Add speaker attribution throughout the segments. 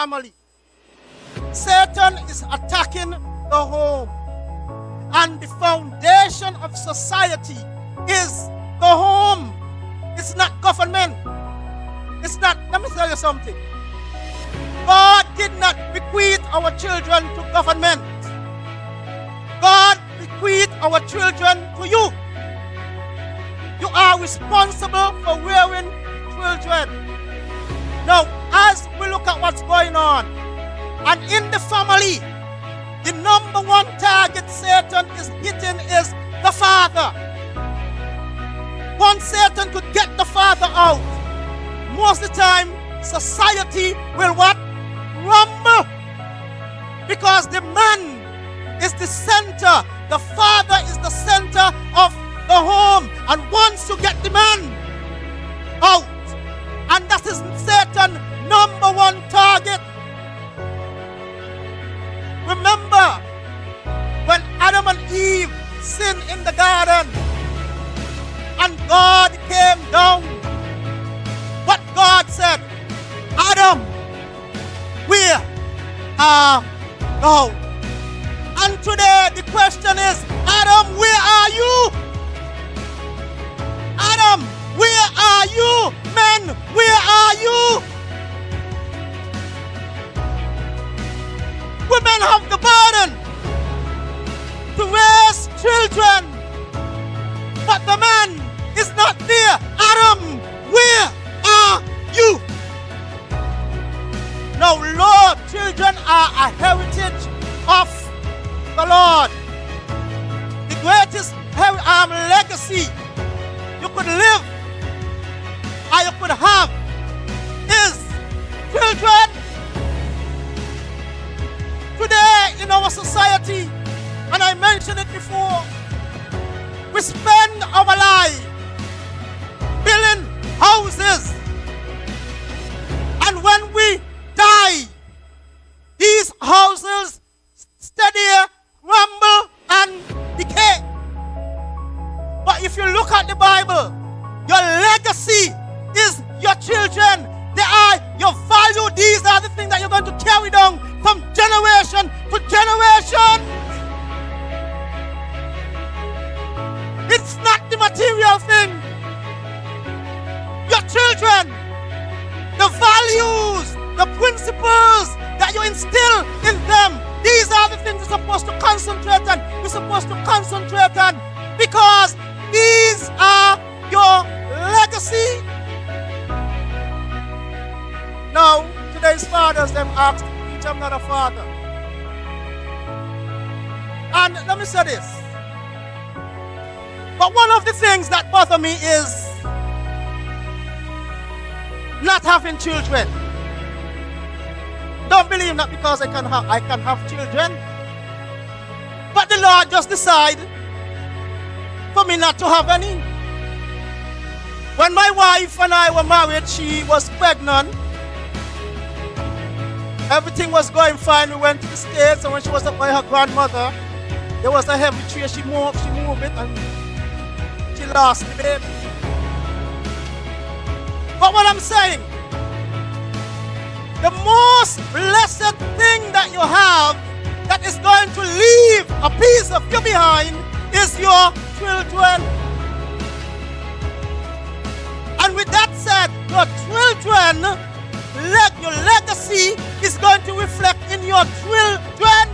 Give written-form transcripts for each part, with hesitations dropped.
Speaker 1: family. Satan is attacking the home. And the foundation of society is the home. It's not government. It's not, let me tell you something. God did not bequeath our children to government. God bequeathed our children to you. You are responsible for rearing children. Now, as we look at what's going on, and in the family, the number one target Satan is hitting is the father. Once Satan could get the father out, most of the time, society will what? Rumble. Because the man is the center. The father is the center of the home. And once you get the man out, and that is Satan's number one target. Remember when Adam and Eve sinned in the garden and God came down, what God said, Adam, where are thou? And today the question is, Adam, where are you? Adam, where are you? Men, where are you? Women have the burden to raise children, but the man is not there. Adam, where are you? Now, Lord, children are a heritage of the Lord. The greatest legacy you could live or you could have is children. Today in our society, and I mentioned it before, we spend our life building houses, and when we die, these houses steady, crumble, and decay. But if you look at the Bible, your legacy is your children. They are your value. These are the things that you're going to carry down from generation to generation. It's not the material thing. Your children, the values, the principles that you instill in them, these are the things you're supposed to concentrate on. You're supposed to concentrate on because these are your legacy. Now, today's fathers, them asked each another father. And let me say this. But one of the things that bother me is not having children. Don't believe that because I can have children. But the Lord just decided for me not to have any. When my wife and I were married, she was pregnant. Everything was going fine. We went to the States, and when she was up by her grandmother, there was a heavy tree. She moved it, and she lost the baby. But what I'm saying, the most blessed thing that you have that is going to leave a piece of you behind is your children. And with that said, your children, your legacy is going to reflect in your children.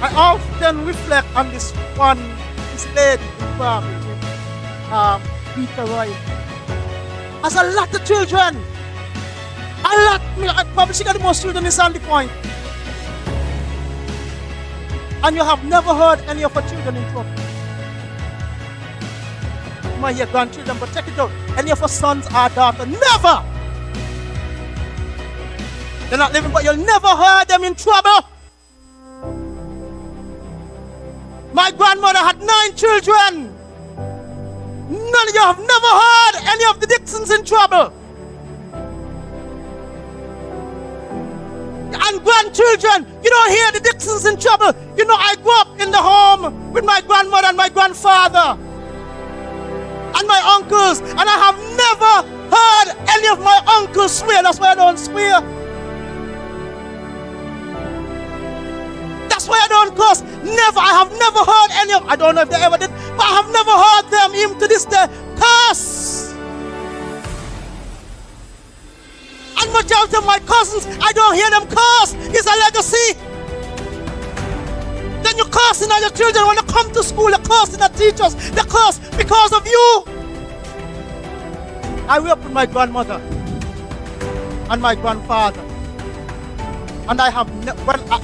Speaker 1: I often reflect on this lady in Barbie, Peter Roy. Has a lot of children. Probably she got the most children in Sandy Point. And you have never heard any of her children in trouble. You might hear grandchildren, but check it out. Any of her sons or daughters, never. They're not living, but you'll never heard them in trouble. My grandmother had 9 children. None of you have never heard any of the Dixons in trouble. And grandchildren, you don't hear the Dixons in trouble. You know, I grew up in the home with my grandmother and my grandfather and my uncles, and I have never heard any of my uncles swear. That's why I don't swear. That's why I don't curse. Never. I have never heard any of, I don't know if they ever did, but I have never heard them even to this day curse. And majority of my cousins, I don't hear them curse. It's a legacy. Then you're cursing at your children when they come to school. They're cursing at teachers. They curse because of you. I grew up with my grandmother and my grandfather, and I have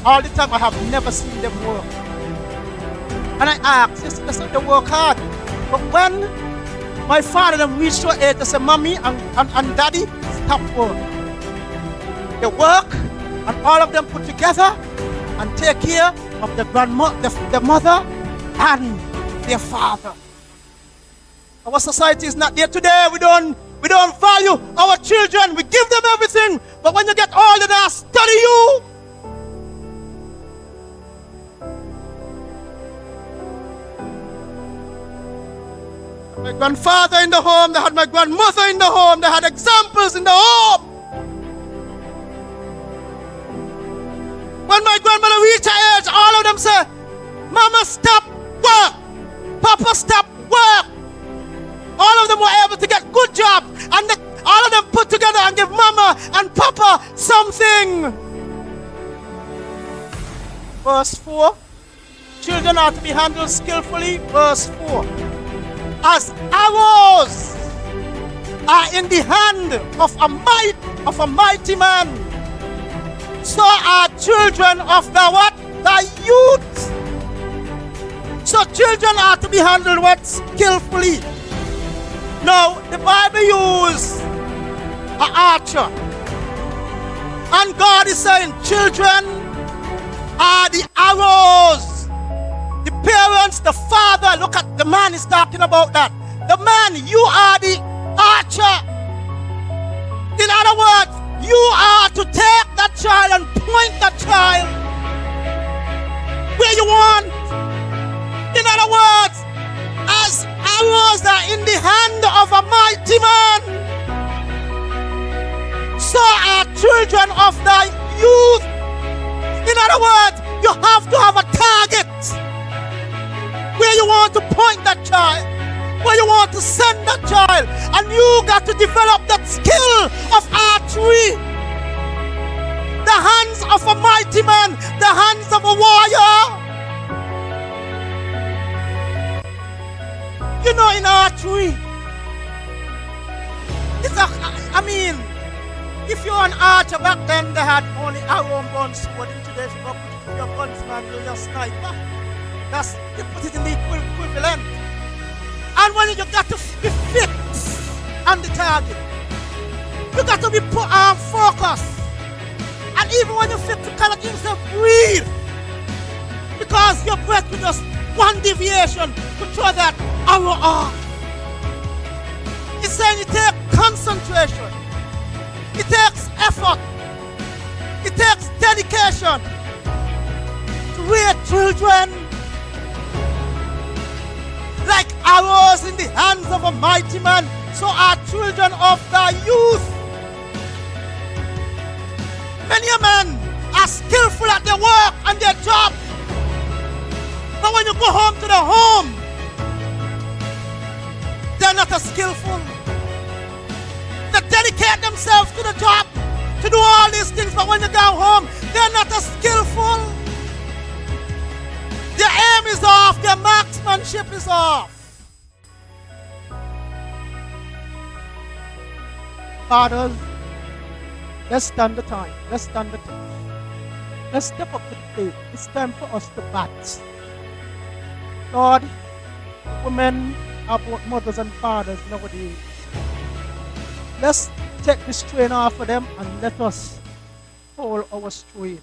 Speaker 1: all the time I have never seen them work. And I asked, they said they work hard, but when my father them reached to age, they said, "Mommy and Daddy, stop work." They work, and all of them put together and take care of the mother and their father. Our society is not there today. We don't value our children. We give them everything, but when you get older, they study you. My grandfather in the home, they had my grandmother in the home, they had examples in the home. When my grandmother reached her age, all of them say, "Mama, stop work. Papa, stop work." All of them were able to get good jobs, and all of them put together and give Mama and Papa something. Verse 4, children are to be handled skillfully. Verse 4, as arrows are in the hand of a mighty man, so are children of the what? The youth. So children are to be handled what? Skillfully. Now, the Bible uses an archer. And God is saying children are the arrows. The parents, the father, look at the man is talking about that. The man, you are the archer. In other words, you are to take that child and point that child where you want. In other words, as arrows are in the hand of a mighty man, so are children of the youth. In other words, you have to have a target where you want to point that child, where you want to send that child, and you got to develop that skill of archery. The hands of a mighty man, the hands of a warrior. You know, in archery, if you're an archer, back then they had only arrow and gun sword. In today, if you go put it in your gunsman, you're your sniper. You put it in the equivalent. And when you got to be fit on the target, you got to be put on focus. And even when you fit, you cannot yourself breathe, because your breath will just one deviation to throw that arrow off. It's saying it takes concentration, it takes effort, it takes dedication to rear children like arrows in the hands of a mighty man. So are children of the youth. Many men are skillful at their work and their job, but when you go home to the home, they're not as skillful. They dedicate themselves to the job, to do all these things, but when you go home, they're not as skillful. Their aim is off, their marksmanship is off. Fathers, let's stand the time. Let's stand the time. Let's step up to the plate. It's time for us to bat. Lord, women are both mothers and fathers nowadays. Let's take the strain off of them and let us hold our strain.